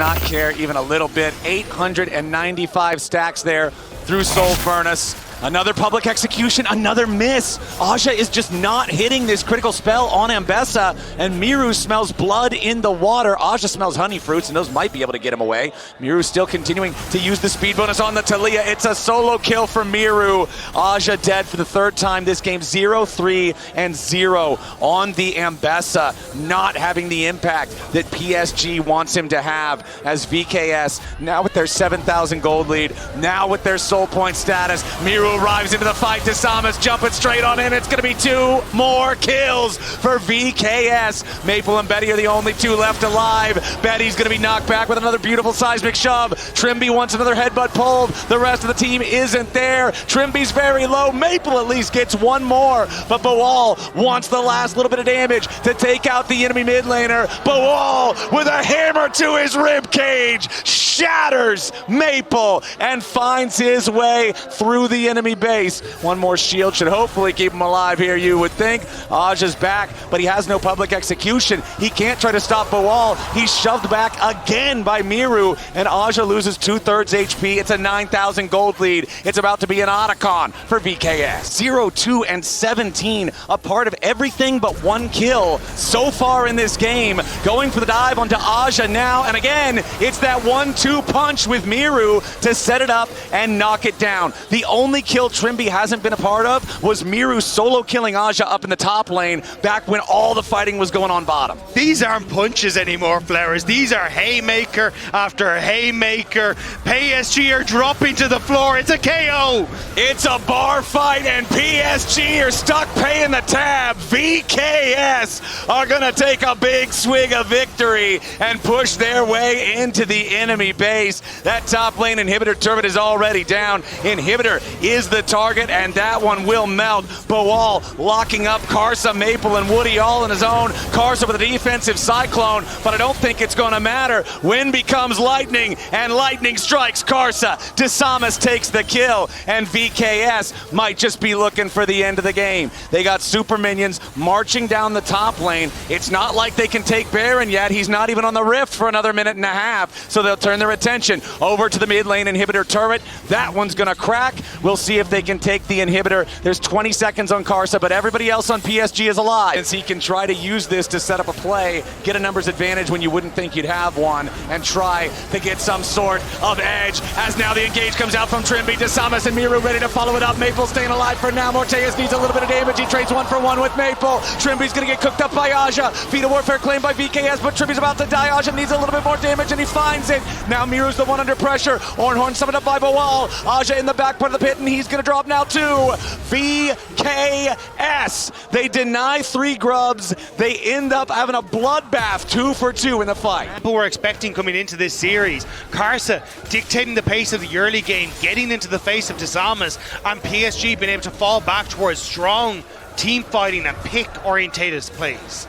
not care even a little bit. 895 stacks there through Soul Furnace. Another public execution, another miss. Aja is just not hitting this critical spell on Ambessa, and Miru smells blood in the water. Aja smells honey fruits, and those might be able to get him away. Miru still continuing to use the speed bonus on the Talia. It's a solo kill for Miru. Aja dead for the third time this game. 0-3 and 0 on the Ambessa, not having the impact that PSG wants him to have, as VKS, now with their 7,000 gold lead, now with their soul point status, Miru arrives into the fight. Desamas jumping straight on in. It's going to be 2 more kills for VKS. Maple and Betty are the only 2 left alive. Betty's going to be knocked back with another beautiful seismic shove. Trimby wants another headbutt pulled. The rest of the team isn't there. Trimby's very low. Maple at least gets 1 more, but Bawal wants the last little bit of damage to take out the enemy mid laner. Bawal with a hammer to his rib cage shatters Maple and finds his way through the enemy base. 1 more shield should hopefully keep him alive here, you would think. Aja's back, but he has no public execution. He can't try to stop Bawal. He's shoved back again by Miru, and Aja loses 2/3 HP. It's a 9,000 gold lead. It's about to be an Otacon for VKS. 0-2 and 17, a part of everything but 1 kill so far in this game. Going for the dive onto Aja now, and again, it's that 1-2 punch with Miru to set it up and knock it down. The only kill Trimby hasn't been a part of was Miru solo killing Aja up in the top lane back when all the fighting was going on bottom. These aren't punches anymore, Flowers. These are haymaker after haymaker. PSG are dropping to the floor. It's a KO. It's a bar fight, and PSG are stuck paying the tab. VKS are going to take a big swig of victory and push their way into the enemy base. That top lane inhibitor turret is already down. Inhibitor is the target, and that one will melt. Bawal locking up Karsa, Maple, and Woody all on his own. Karsa with a defensive cyclone, but I don't think it's going to matter. Wind becomes lightning, and lightning strikes Karsa. Desamas takes the kill, and VKS might just be looking for the end of the game. They got super minions marching down the top lane. It's not like they can take Baron yet. He's not even on the rift for another minute and a half, so they'll turn their attention over to the mid lane inhibitor turret. That one's going to crack. We'll see if they can take the inhibitor. There's 20 seconds on Karsa, but everybody else on PSG is alive. Since he can try to use this to set up a play, get a numbers advantage when you wouldn't think you'd have one, and try to get some sort of edge. As now the engage comes out from Trimby. Desamas and Miru ready to follow it up. Maple staying alive for now. Morteus needs a little bit of damage. He trades 1 for 1 with Maple. Trimby's gonna get cooked up by Aja. Feet of Warfare claimed by VKS, but Trimby's about to die. Aja needs a little bit more damage, and he finds it. Now Miru's the one under pressure. Ornhorn summoned up by Bawal. Aja in the back part of the pit, and he's gonna drop now too. VKS. They deny 3 grubs. They end up having a bloodbath 2 for 2 in the fight. People were expecting coming into this series. Karsa dictating the pace of the early game, getting into the face of Desamas, and PSG being able to fall back towards strong team fighting and pick-orientated plays.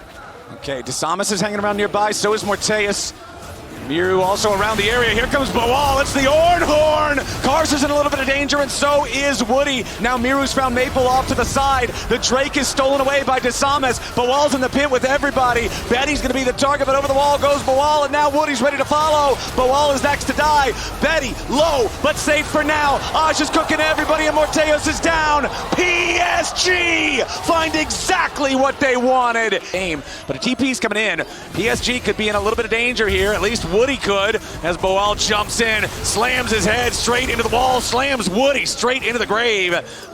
Okay, Desamas is hanging around nearby, so is Morteus. Miru also around the area. Here comes Bawal. It's the Ornhorn. Karsa's in a little bit of danger, and so is Woody. Now Miru's found Maple off to the side. The Drake is stolen away by Desamas. Bawal's in the pit with everybody. Betty's going to be the target, but over the wall goes Bawal, and now Woody's ready to follow. Bawal is next to die. Betty low, but safe for now. Aja's cooking everybody, and Morteus is down. PSG find exactly what they wanted. But a TP's coming in. PSG could be in a little bit of danger here, at least Woody could, as Bawal jumps in, slams his head straight into the wall, slams Woody straight into the grave.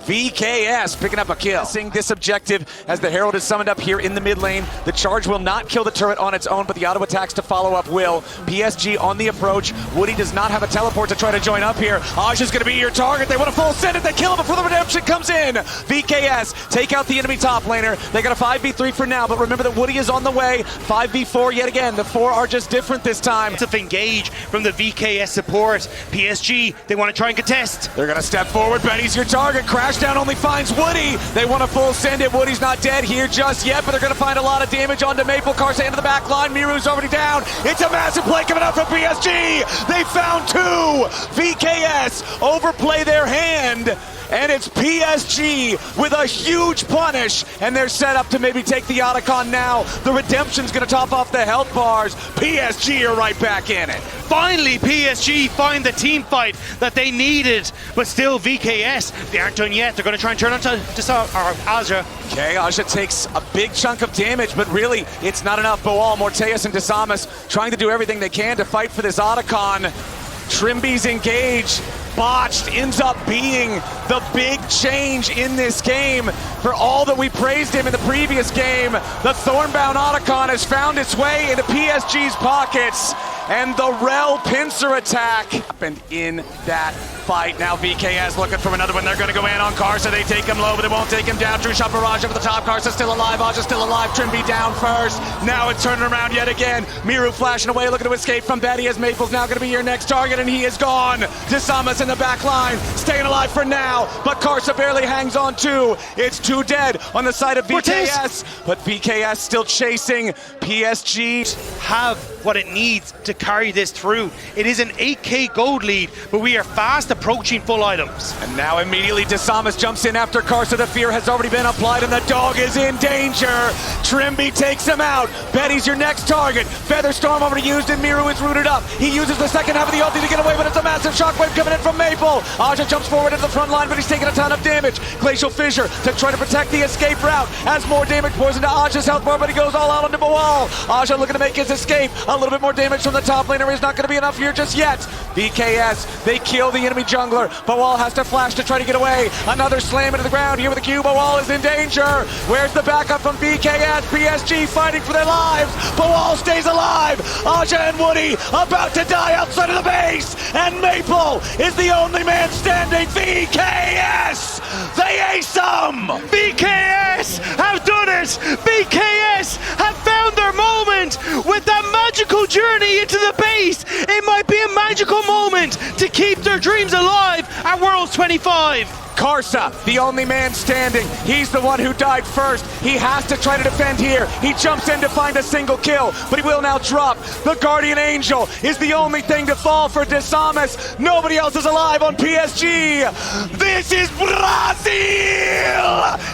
VKS picking up a kill. Seeing this objective as the Herald is summoned up here in the mid lane. The charge will not kill the turret on its own, but the auto attacks to follow up will. PSG on the approach. Woody does not have a teleport to try to join up here. Aja's going to be your target. They want to full send it. They kill him before the redemption comes in. VKS take out the enemy top laner. They got a 5v3 for now, but remember that Woody is on the way. 5v4 yet again. The 4 are just different this time. To engage from the VKS support. PSG, they want to try and contest. They're going to step forward. Betty's your target. Crashdown only finds Woody. They want to full send it. Woody's not dead here just yet, but they're going to find a lot of damage onto Maple. Karsa into the back line. Miru's already down. It's a massive play coming out from PSG. They found 2. VKS overplay their hand. And it's PSG with a huge punish, and they're set up to maybe take the Otacon now. The redemption's going to top off the health bars. PSG are right back in it. Finally, PSG find the team fight that they needed, but still VKS, they aren't done yet. They're going to try and turn on to Aja. Okay, Aja takes a big chunk of damage, but really, it's not enough. Boal, Morteus, and Desamas trying to do everything they can to fight for this Otacon. Trimby's engage, botched, ends up being the big change in this game. For all that we praised him in the previous game, the Thornbound Otacon has found its way into PSG's pockets, and the Rel pincer attack happened in that fight. Now VKS looking for another one. They're going to go in on Karsa. They take him low, but they won't take him down. True shot barrage over the top. Karsa still alive. Aja still alive. Trimby down first. Now it's turning around yet again. Miru flashing away, looking to escape from Betty, as Maple's now going to be your next target, and he is gone. Desamas in the back line, staying alive for now, but Karsa barely hangs on too. It's 2 dead on the side of VKS, but VKS still chasing. PSG have what it needs to carry this through. It is an 8k gold lead, but we are fast approaching full items. And now immediately Desamas jumps in after Karsa. The fear has already been applied and the dog is in danger. Trimby takes him out. Betty's your next target. Featherstorm already used and Miru is rooted up. He uses the second half of the ulti to get away, but it's a massive shockwave coming in from Maple. Aja jumps forward into the front line, but he's taking a ton of damage. Glacial Fissure to try to protect the escape route. Has more damage, pours into Aja's health bar, but he goes all out onto Boal. Aja looking to make his escape. A little bit more damage from the top laner is not going to be enough here just yet. VKS, they kill the enemy jungler. Boal has to flash to try to get away. Another slam into the ground here with the Q. Boal is in danger. Where's the backup from VKS? PSG fighting for their lives. Boal stays alive. Aja and Woody about to die outside of the base. And Maple is the only man standing. VKS, they ace him. VKS have done it. VKS have found their moment with that magical journey into the base. It might be a magical moment to keep their dreams alive at Worlds 25. Karsa, the only man standing. He's the one who died first. He has to try to defend here. He jumps in to find a single kill, but he will now drop. The Guardian Angel is the only thing to fall for Desamas. Nobody else is alive on PSG. This is Brazil!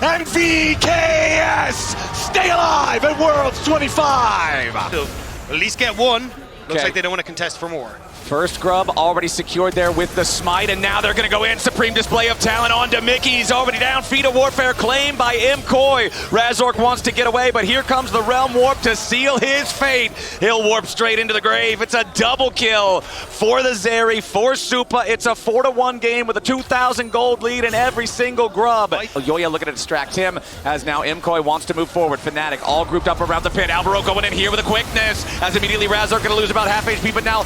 And VKS stay alive at Worlds 25. So, at least get one. Looks Okay. like they don't want to contest for more. First grub already secured there with the smite, and now they're going to go in. Supreme display of talent onto Mickey. He's already down. Feet of Warfare claimed by MKOI. Razork wants to get away, but here comes the Realm Warp to seal his fate. He'll warp straight into the grave. It's a double kill for the Zeri, for Supa. It's a 4-1 game with a 2,000 gold lead in every single grub. Yoya looking to distract him as now MKOI wants to move forward. Fnatic all grouped up around the pit. Alvaro going in here with a quickness as immediately Razork going to lose about half HP, but now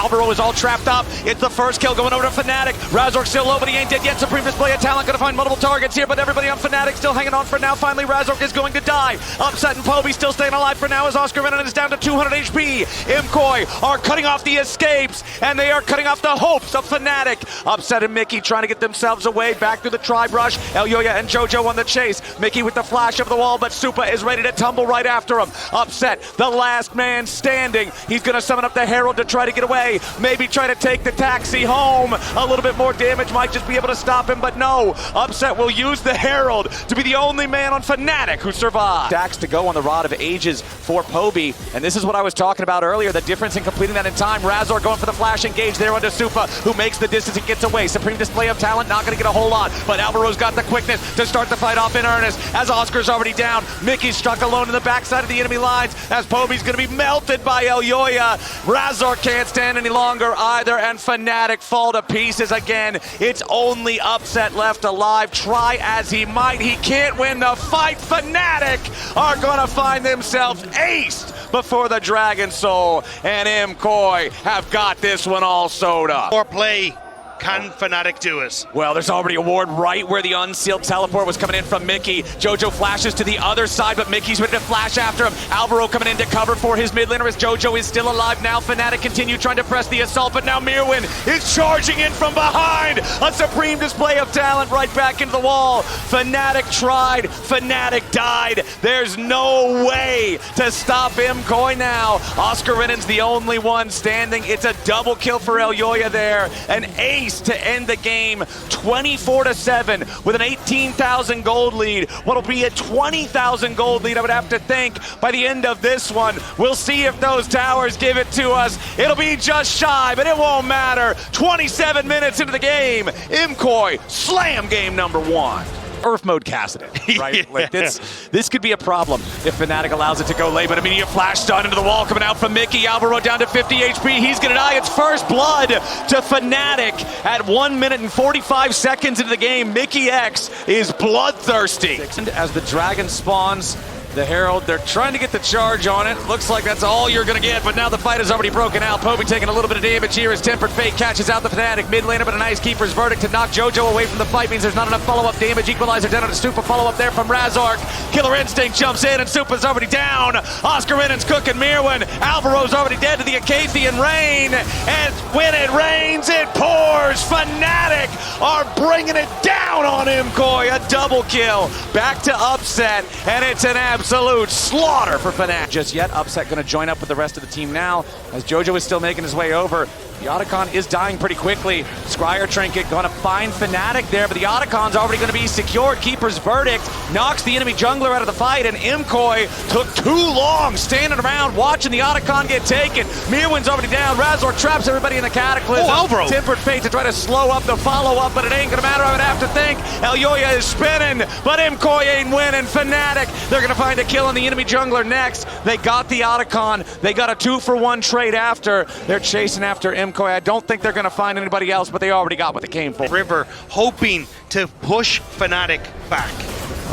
Alvaro is all trapped up. It's the first kill going over to Fnatic. Razork still low, but he ain't dead yet. Supreme display of talent, going to find multiple targets here, but everybody on Fnatic still hanging on for now. Finally, Razork is going to die. Upset and Poby still staying alive for now as Oscar Renan is down to 200 HP. MKOI are cutting off the escapes, and they are cutting off the hopes of Fnatic. Upset and Mickey trying to get themselves away back through the tribe rush. Elyoya and Jojo on the chase. Mickey with the flash of the wall, but Supa is ready to tumble right after him. Upset, the last man standing. He's going to summon up the Herald to try to get away. Maybe try to take the taxi home. A little bit more damage might just be able to stop him, but no. Upset will use the Herald to be the only man on Fnatic who survived. Stacks to go on the Rod of Ages for Poby, and this is what I was talking about earlier, the difference in completing that in time. Razor going for the flash engage there onto Supa, who makes the distance and gets away. Supreme display of talent, not going to get a whole lot, but Alvaro's got the quickness to start the fight off in earnest as Oscar's already down. Mickey's struck alone in the backside of the enemy lines as Poby's going to be melted by Elyoya. Razor can't stand any longer either, and Fnatic fall to pieces again. It's only Upset left alive. Try as he might, he can't win the fight. Fnatic are gonna find themselves aced before the Dragon Soul, and MKOI have got this one all sewed up. Or play. Can Fnatic do it? Well, there's already a ward right where the unsealed teleport was coming in from Mickey. Jojo flashes to the other side, but Mickey's ready to flash after him. Alvaro coming in to cover for his mid laner as Jojo is still alive now. Fnatic continue trying to press the assault, but now Mirwin is charging in from behind. A supreme display of talent right back into the wall. Fnatic tried, Fnatic died. There's no way to stop MKOI now. Oscar Renan's the only one standing. It's a double kill for Elyoya there. An ace apiece to end the game 24-7 with an 18,000 gold lead. What'll be a 20,000 gold lead, I would have to think, by the end of this one. We'll see if those towers give it to us. It'll be just shy, but it won't matter. 27 minutes into the game, MKOI slam game number 1. Earth mode Cassidy, right? Yeah. Like this could be a problem if Fnatic allows it to go late, but immediate flash stun into the wall coming out from Mickey. Alvaro down to 50 HP. He's gonna die. It's first blood to Fnatic at 1 minute and 45 seconds into the game. Mickey X is bloodthirsty. As the dragon spawns, the Herald, they're trying to get the charge on it. Looks like that's all you're going to get, but now the fight is already broken out. Povey taking a little bit of damage here as Tempered Fate catches out the Fnatic mid laner, but a nice keeper's verdict to knock JoJo away from the fight means there's not enough follow-up damage. Equalizer down on a Stupa, follow-up there from Razork. Killer Instinct jumps in, and Stupa's already down. Oscar Rinnan's cooking Mirwin. Alvaro's already dead to the Acathian rain, and when it rains, it pours. Fnatic are bringing it down on MKOI. A double kill. Back to Upset, and it's an absolute slaughter for Fnatic. Just yet, Upset going to join up with the rest of the team now as JoJo is still making his way over. The Otacon is dying pretty quickly. Scryer Trinket going to find Fnatic there, but the Otacon's already going to be secured. Keeper's verdict knocks the enemy jungler out of the fight, and MKOI took too long standing around watching the Otacon get taken. Mirwin's already down. Razor traps everybody in the Cataclysm. Oh, Alvaro. Tempered Fate to try to slow up the follow-up, but it ain't going to matter, I would have to think. Elyoya is spinning, but MKOI ain't winning. Fnatic, they're going to find a kill on the enemy jungler next. They got the Otacon. They got a 2-for-1 trade after. They're chasing after MKOI. I don't think they're going to find anybody else, but they already got what they came for. River hoping to push Fnatic back.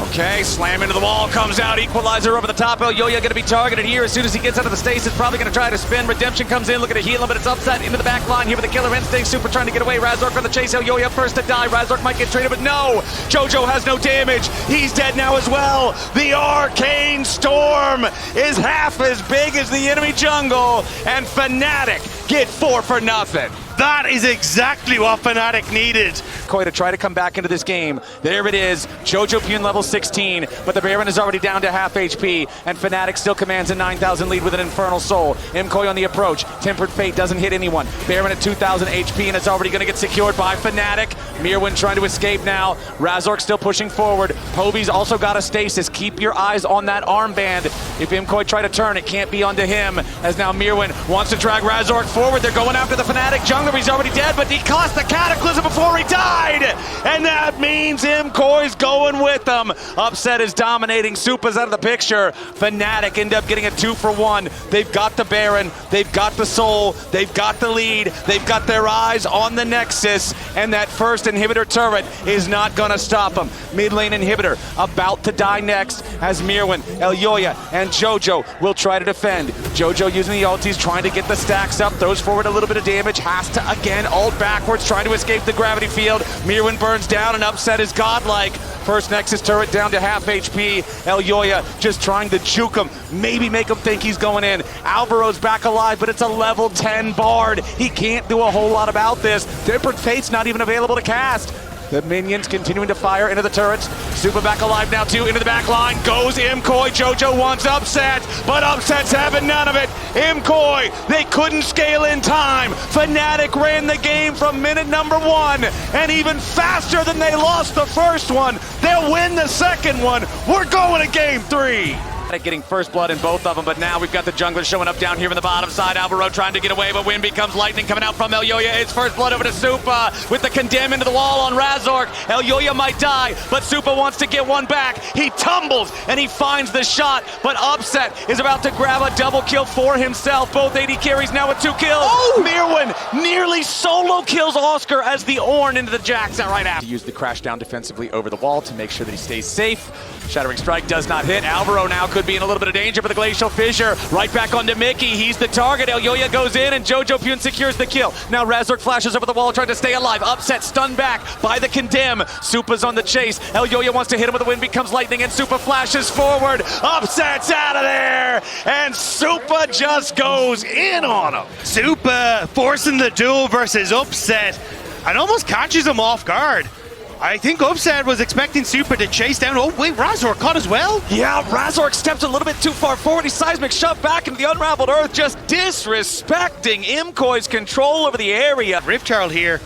Okay, slam into the wall, comes out, equalizer over the top. Elyoya going to be targeted here as soon as he gets out of the stasis. Probably going to try to spin. Redemption comes in, looking to heal him, but it's Upset into the back line here with the Killer Instinct. Super trying to get away. Razork on the chase. Elyoya first to die. Razork might get traded, but no! JoJo has no damage. He's dead now as well. The Arcane Storm is half as big as the enemy jungle, and Fnatic get 4 for nothing. That is exactly what Fnatic needed. MKOI to try to come back into this game. There it is. JoJo Pune level 16, but the Baron is already down to half HP, and Fnatic still commands a 9,000 lead with an Infernal Soul. MKOI on the approach. Tempered Fate doesn't hit anyone. Baron at 2,000 HP, and it's already going to get secured by Fnatic. Mirwin trying to escape now. Razork still pushing forward. Povey's also got a stasis. Keep your eyes on that armband. If MKOI try to turn, it can't be onto him, as now Mirwin wants to drag Razork forward. They're going after the Fnatic jungler. He's already dead, but he cost the Cataclysm before he died, and that means MKOI's going with them. Upset is dominating. Supa's out of the picture. Fnatic end up getting a 2-for-1. They've got the Baron, they've got the Soul, they've got the lead, they've got their eyes on the Nexus, and that first inhibitor turret is not gonna stop them. Mid lane inhibitor about to die next as Mirwin, Elyoya, and JoJo will try to defend. JoJo using the ultis, trying to get the stacks up, throws forward a little bit of damage, has to again ult backwards, trying to escape the gravity field. Mirwin burns down, and Upset is godlike. First Nexus turret down to half HP. Elyoya just trying to juke him, maybe make him think he's going in. Alvaro's back alive, but it's a level 10 Bard. He can't do a whole lot about this. Tempered Fate's not even available to cast. The minions continuing to fire into the turrets. Super back alive now too, into the back line. Goes MKOI. JoJo wants Upset, but Upset's having none of it. MKOI, they couldn't scale in time. Fnatic ran the game from minute number 1, and even faster than they lost the first one. They'll win the second one. We're going to game 3. Getting first blood in both of them, but now we've got the jungler showing up down here in the bottom side. Alvaro trying to get away, but wind becomes lightning coming out from Elyoya. It's first blood over to Supa with the condemn into the wall on Razork. Elyoya might die, but Supa wants to get one back. He tumbles and he finds the shot, but Upset is about to grab a double kill for himself. Both AD carries now with 2 kills. Oh! Mirwin nearly solo kills Oscar as the Ornn into the Jax right after. Use the crash down defensively over the wall to make sure that he stays safe. Shattering Strike does not hit. Alvaro now could be in a little bit of danger, but the Glacial Fissure right back onto Mickey. He's the target. Elyoya goes in, and JoJo Pune secures the kill. Now Razork flashes over the wall trying to stay alive. Upset stunned back by the Condemn. Supa's on the chase. Elyoya wants to hit him with the wind becomes lightning, and Supa flashes forward. Upset's out of there, and Supa just goes in on him. Supa forcing the duel versus Upset and almost catches him off guard. I think Upset was expecting Supa to chase down. Oh wait, Razork caught as well? Yeah, Razork steps a little bit too far forward. He's seismic shoved back into the unraveled earth, just disrespecting MKOI's control over the area. Rift Herald here.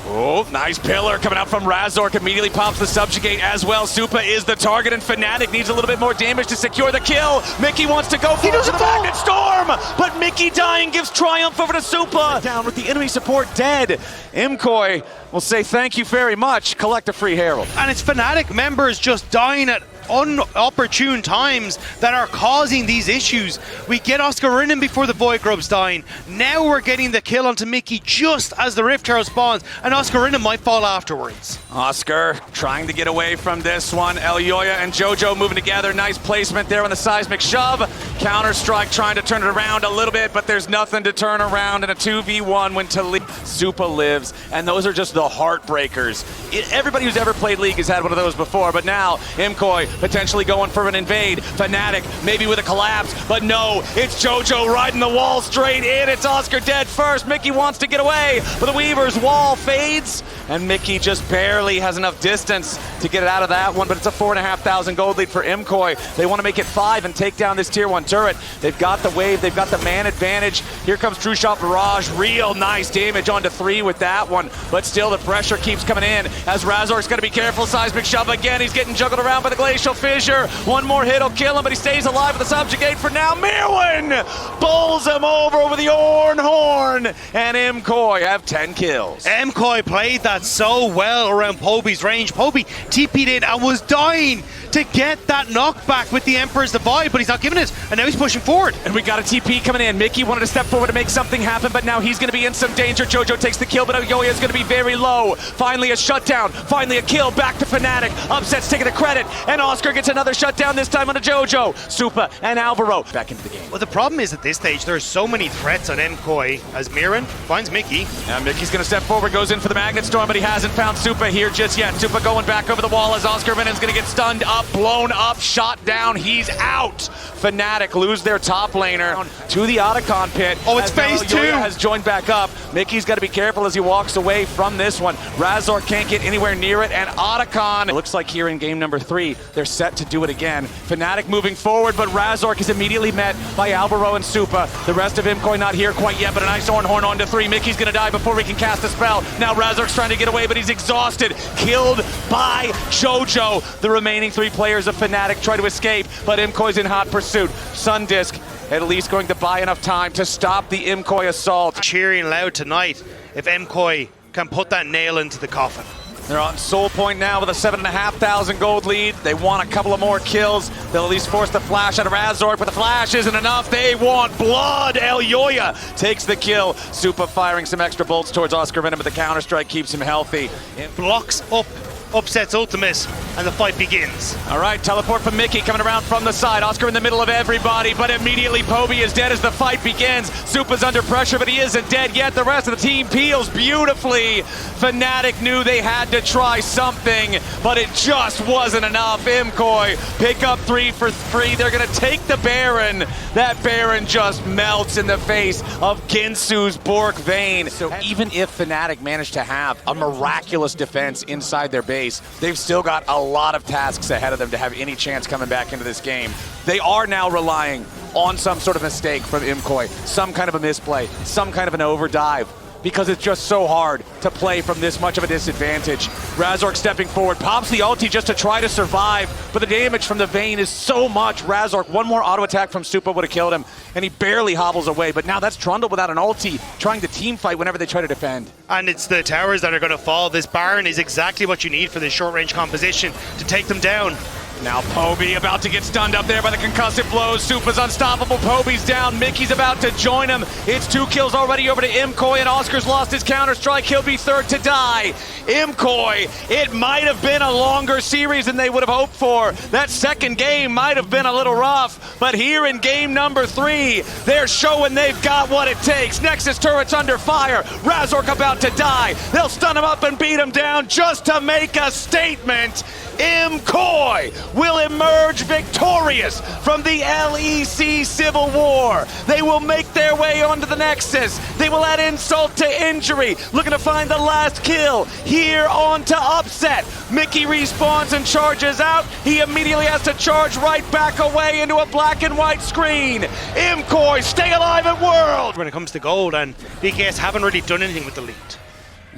Oh, nice pillar coming out from Razork. Immediately pops the subjugate as well. Supa is the target, and Fnatic needs a little bit more damage to secure the kill. Mickey wants to go for the Magnet Storm, but Mickey dying gives triumph over to Supa. Down with the enemy support dead. MKOI will say thank you very much. Collect a free Herald. And it's Fnatic members just dying at unopportune times that are causing these issues. We get Oscar Rinnan before the Void Grub's dying. Now we're getting the kill onto Mickey just as the Rift Herald spawns, and Oscar Rinnan might fall afterwards. Oscar trying to get away from this one. Elyoya and Jojo moving together. Nice placement there on the seismic shove. Counter-Strike trying to turn it around a little bit, but there's nothing to turn around in a 2v1 when Supa lives, and those are just the heartbreakers. Everybody who's ever played League has had one of those before, but now MKOI potentially going for an invade. Fnatic maybe with a collapse, but no, it's Jojo riding the wall straight in. It's Oscar dead first. Mickey wants to get away, but the Weaver's wall fades, and Mickey just barely has enough distance to get it out of that one, but it's a 4,500 gold lead for MKOI. They want to make it 5 and take down this tier 1 turret. They've got the wave, they've got the man advantage. Here comes True Shot Barrage, real nice damage onto 3 with that one, but still the pressure keeps coming in as Razork's got to be careful. Seismic shove again, he's getting juggled around by the Glacial Fissure. One more hit will kill him, but he stays alive with the subjugate for now. Mirwin bowls him over with the Orn Horn, and MKOI have 10 kills. MKOI played that so well around Poby's range. Poby TP'd in and was dying to get that knockback with the Emperor's Divide, but he's not giving it, and now he's pushing forward. And we got a TP coming in. Mickey wanted to step forward to make something happen, but now he's going to be in some danger. Jojo takes the kill, but Elyoya is going to be very low. Finally a shutdown, finally a kill, back to Fnatic. Upset's taking the credit, and Oscar gets another shutdown, this time on a Jojo. Supa and Alvaro back into the game. Well, the problem is at this stage, there's so many threats on MKOI as Mirren finds Mickey. And Mickey's going to step forward, goes in for the Magnet Storm, but he hasn't found Supa here just yet. Supa going back over the wall as Oscar Rinnan's going to get stunned up, blown up, shot down. He's out. Fnatic lose their top laner to the Otacon pit. Oh, it's phase 2. Has joined back up. Mickey's got to be careful as he walks away from this one. Razork can't get anywhere near it, and Otacon, it looks like here in game number 3, they're set to do it again. Fnatic moving forward, but Razork is immediately met by Alvaro and Supa. The rest of MKOI not here quite yet, but a nice Orn Horn onto 3. Mickey's going to die before we can cast a spell. Now Razork's trying to get away, but he's exhausted. Killed by Jojo. The remaining 3 players of Fnatic try to escape, but MKOI's in hot pursuit. Sundisk at least going to buy enough time to stop the MKOI assault. Cheering loud tonight if MKOI can put that nail into the coffin. They're on Soul Point now with a 7,500 gold lead. They want a couple of more kills. They'll at least force the flash out of Razork, but the flash isn't enough. They want blood. Elyoya takes the kill. Supa firing some extra bolts towards Oscar Rinnan, but the counter-strike keeps him healthy. It blocks up upsets Ultimus, and the fight begins. All right, teleport from Mickey coming around from the side. Oscar in the middle of everybody, but immediately Poby is dead as the fight begins. Supa's under pressure, but he isn't dead yet. The rest of the team peels beautifully. Fnatic knew they had to try something, but it just wasn't enough. MKOI pick up 3 for 3. They're going to take the Baron. That Baron just melts in the face of Ginsu's Bork Vein. So even if Fnatic managed to have a miraculous defense inside their base, they've still got a lot of tasks ahead of them to have any chance coming back into this game. They are now relying on some sort of mistake from MKOI, some kind of a misplay, some kind of an overdive, because it's just so hard to play from this much of a disadvantage. Razork stepping forward, pops the ulti just to try to survive, but the damage from the Vayne is so much. Razork, one more auto attack from Supa would have killed him, and he barely hobbles away, but now that's Trundle without an ulti, trying to team fight whenever they try to defend. And it's the towers that are going to fall. This Baron is exactly what you need for this short-range composition to take them down. Now Poby about to get stunned up there by the concussive blows. Supa's unstoppable. Poby's down. Mickey's about to join him. It's 2 kills already over to MKOI, and Oscar's lost his counter-strike. He'll be 3rd to die. MKOI, it might have been a longer series than they would have hoped for. That second game might have been a little rough, but here in game number 3, they're showing they've got what it takes. Nexus turret's under fire. Razork about to die. They'll stun him up and beat him down just to make a statement. MKOI will emerge victorious from the LEC Civil War. They will make their way onto the Nexus. They will add insult to injury, looking to find the last kill here onto Upset. Mickey respawns and charges out. He immediately has to charge right back away into a black and white screen. MKOI, stay alive at World! When it comes to gold, and BKS haven't really done anything with the lead.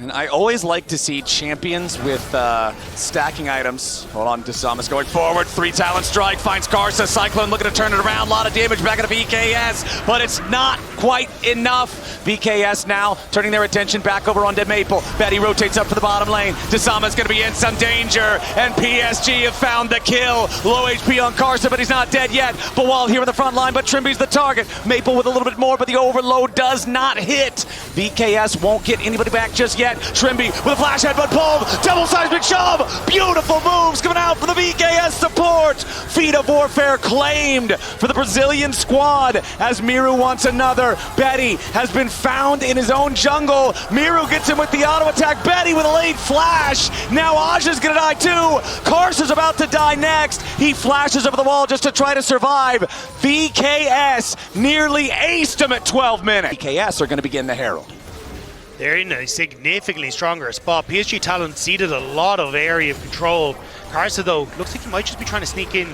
And I always like to see champions with stacking items. Hold on, Desamas going forward. 3 talent strike, finds Karsa. Cyclone looking to turn it around. A lot of damage back into VKS, but it's not quite enough. VKS now turning their attention back over on Dead Maple. Betty rotates up to the bottom lane. Desamas going to be in some danger, and PSG have found the kill. Low HP on Karsa, but he's not dead yet. Bawal here in the front line, but Trimby's the target. Maple with a little bit more, but the overload does not hit. VKS won't get anybody back just yet. Trimby with a flash headbutt pull, double seismic shove, beautiful moves coming out from the VKS support. Feet of Warfare claimed for the Brazilian squad as Miru wants another. Betty has been found in his own jungle. Miru gets him with the auto attack. Betty with a late flash. Now Aja's gonna die too. Karsa's about to die next. He flashes over the wall just to try to survive. VKS nearly aced him at 12 minutes. VKS are gonna begin the Herald. They're in a significantly stronger spot. PSG Talon ceded a lot of area of control. Karsa, though, looks like he might just be trying to sneak in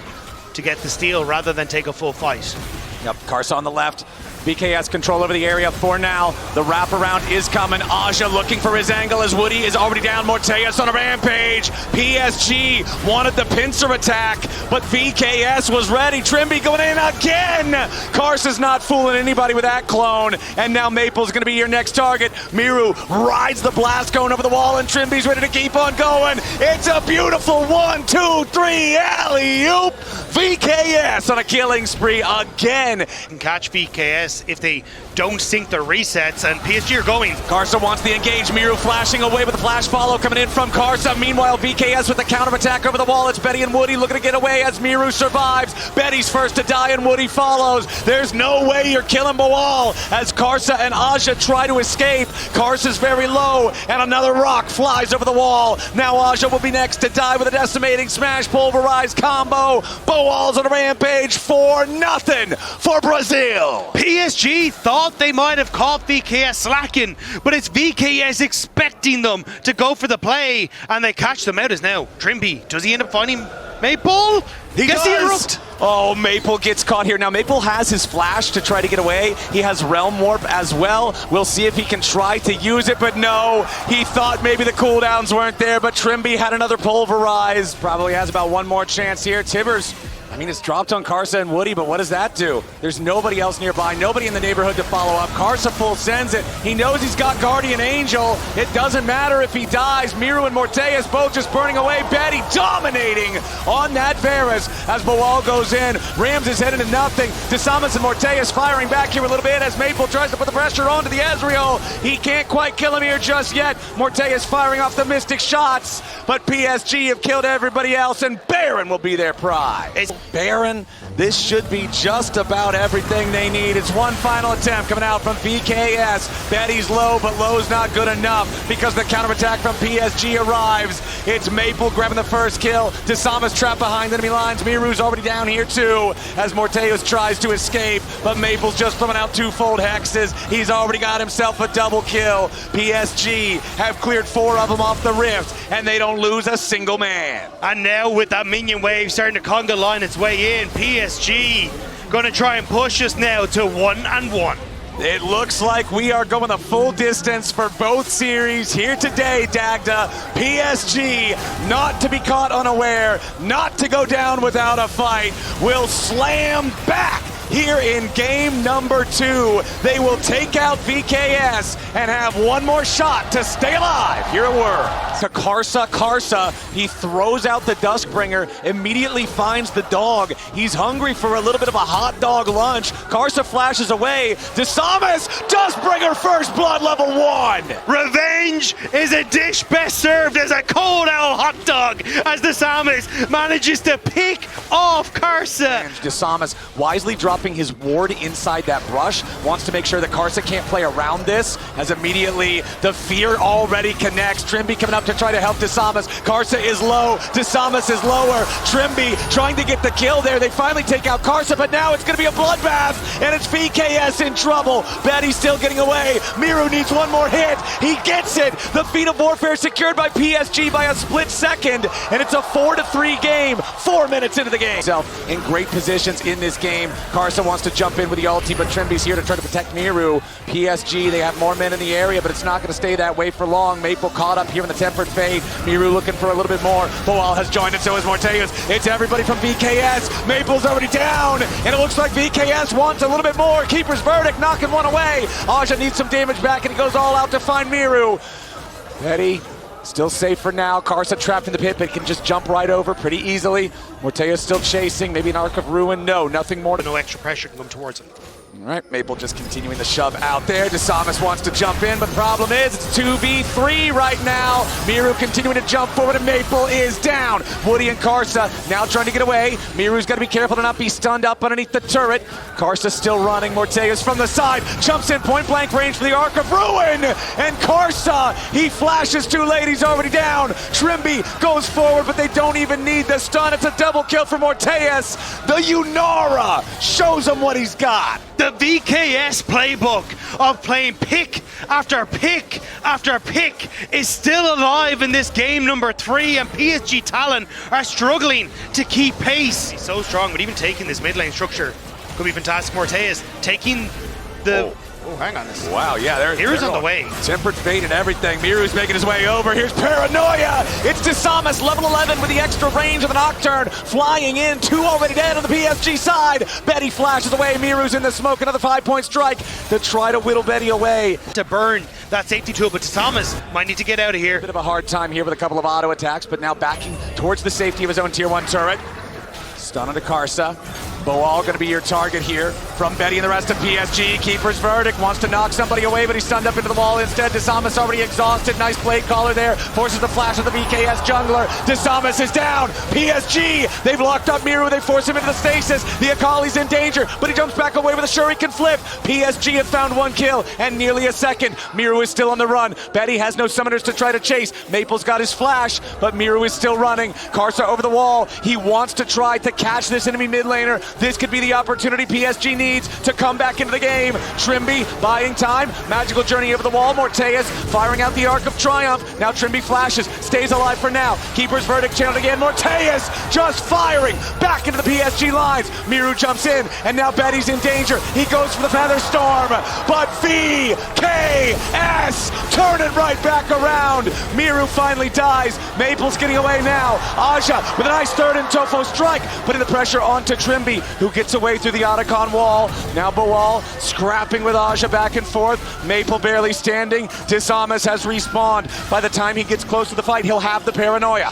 to get the steal rather than take a full fight. Yep, Karsa on the left. VKS control over the area for now. The wraparound is coming. Aja looking for his angle as Woody is already down. Morteus on a rampage. PSG wanted the pincer attack, but VKS was ready. Trimby going in again. Karsa's not fooling anybody with that clone. And now Maple's going to be your next target. Miru rides the blast cone over the wall, and Trimby's ready to keep on going. It's a beautiful 1, 2, 3 alley-oop. VKS on a killing spree again. Can catch VKS if they don't sync the resets, and PSG are going. Karsa wants the engage. Miru flashing away with the flash follow coming in from Karsa. Meanwhile, VKS with the counter attack over the wall. It's Betty and Woody looking to get away as Miru survives. Betty's first to die and Woody follows. There's no way you're killing Bawal as Karsa and Aja try to escape. Karsa's very low, and another rock flies over the wall. Now Aja will be next to die with a decimating smash pulverized combo. Bawal's on a rampage for nothing for Brazil. PSG thought they might have caught VKS slacking, but it's VKS expecting them to go for the play, and they catch them out as now. Trimby, does he end up finding Maple? He gets the erupt. Oh, Maple gets caught here. Now, Maple has his flash to try to get away. He has Realm Warp as well. We'll see if he can try to use it, but no. He thought maybe the cooldowns weren't there, but Trimby had another pulverize. Probably has about one more chance here. Tibbers, I mean, it's dropped on Karsa and Woody, but what does that do? There's nobody else nearby, nobody in the neighborhood to follow up. Karsa full sends it. He knows he's got Guardian Angel. It doesn't matter if he dies. Miru and Morteus both just burning away. Betty dominating on that Varus as Bawal goes in, rams his head into nothing. Desamas and Morteus firing back here a little bit as Maple tries to put the pressure onto the Ezreal. He can't quite kill him here just yet. Morteus firing off the Mystic shots, but PSG have killed everybody else, and Baron will be their prize. Baron, this should be just about everything they need. It's one final attempt coming out from VKS. Betty's low, but low's not good enough because the counterattack from PSG arrives. It's Maple grabbing the first kill. Desamas trapped behind enemy lines. Miru's already down here too as Morteus tries to escape, but Maple's just throwing out twofold hexes. He's already got himself a double kill. PSG have cleared 4 of them off the rift, and they don't lose a single man. And now with that minion wave starting to conga line its way in, PSG gonna try and push us now to 1-1. It looks like we are going the full distance for both series here today, Dagda. PSG, not to be caught unaware, not to go down without a fight, will slam back here in game number 2. They will take out VKS and have one more shot to stay alive here at World. To Karsa, he throws out the Duskbringer, immediately finds the dog. He's hungry for a little bit of a hot dog lunch. Karsa flashes away. Desamas, Duskbringer first blood level 1. Revenge is a dish best served as a cold owl hot dog as Desamas manages to pick off Karsa. And Desamas wisely dropping his ward inside that brush, wants to make sure that Karsa can't play around this, as immediately the fear already connects. Trimby coming up to try to help Desamas. Karsa is low, Desamas is lower. Trimby trying to get the kill there. They finally take out Karsa, but now it's going to be a bloodbath, and it's VKS in trouble. Betty's still getting away. Miru needs one more hit. He gets it. The feat of warfare secured by PSG by a split second, and it's a 4-3 game, 4 minutes into the game. In great positions in this game. Karsa Karsa wants to jump in with the ulti, but Trimby's here to try to protect Miru. PSG, they have more men in the area, but it's not going to stay that way for long. Maple caught up here in the Tempered Fade. Miru looking for a little bit more. Boal has joined, and so is Morteus. It's everybody from VKS. Maple's already down, and it looks like VKS wants a little bit more. Keeper's Verdict knocking one away. Aja needs some damage back, and he goes all out to find Miru. Betty still safe for now. Karsa trapped in the pit, but can just jump right over pretty easily. Morteus still chasing. Maybe an Arc of Ruin. No, nothing more. No extra pressure can come towards him. All right, Maple just continuing the shove out there. Desamas wants to jump in, but the problem is it's 2v3 right now. Miru continuing to jump forward, and Maple is down. Woody and Karsa now trying to get away. Miru's got to be careful to not be stunned up underneath the turret. Karsa still running. Morteus from the side jumps in point blank range for the Arc of Ruin, and Karsa, he flashes too late. He's already down. Trimby goes forward, but they don't even need the stun. It's a double kill for Morteus. The Unara shows him what he's got. The VKS playbook of playing pick after pick after pick is still alive in this game number 3, and PSG Talon are struggling to keep pace. He's so strong, but even taking this mid lane structure could be fantastic. Morteus taking the... Oh, hang on. Wow, yeah, Miru's on the way. Tempered Fate and everything. Miru's making his way over. Here's Paranoia. It's Desamas, level 11 with the extra range of the Nocturne. Flying in, 2 already dead on the PSG side. Betty flashes away. Miru's in the smoke. Another 5-point strike to try to whittle Betty away. To burn that safety tool, but Desamas might need to get out of here. Bit of a hard time here with a couple of auto attacks, but now backing towards the safety of his own tier 1 turret. Stun onto Karsa. Boal going to be your target here from Betty and the rest of PSG. Keeper's Verdict wants to knock somebody away, but he's stunned up into the wall instead. Desamas already exhausted. Nice plate caller there. Forces the flash of the VKS jungler. Desamas is down. PSG, they've locked up Miru. They force him into the stasis. The Akali's in danger, but he jumps back away with a Shuriken flip. PSG have found 1 kill and nearly a second. Miru is still on the run. Betty has no summoners to try to chase. Maple's got his flash, but Miru is still running. Karsa over the wall. He wants to try to catch this enemy mid laner. This could be the opportunity PSG needs to come back into the game. Trimby buying time. Magical journey over the wall. Morteus firing out the Arc of Triumph. Now Trimby flashes. Stays alive for now. Keeper's Verdict channeled again. Morteus just firing back into the PSG lines. Miru jumps in, and now Betty's in danger. He goes for the Feather Storm, but VKS turn it right back around. Miru finally dies. Maple's getting away now. Aja with a nice third and Tofo strike, putting the pressure onto Trimby, who gets away through the Otacon wall. Now Boal scrapping with Aja back and forth. Maple barely standing. Desamas has respawned. By the time he gets close to the fight, he'll have the Paranoia.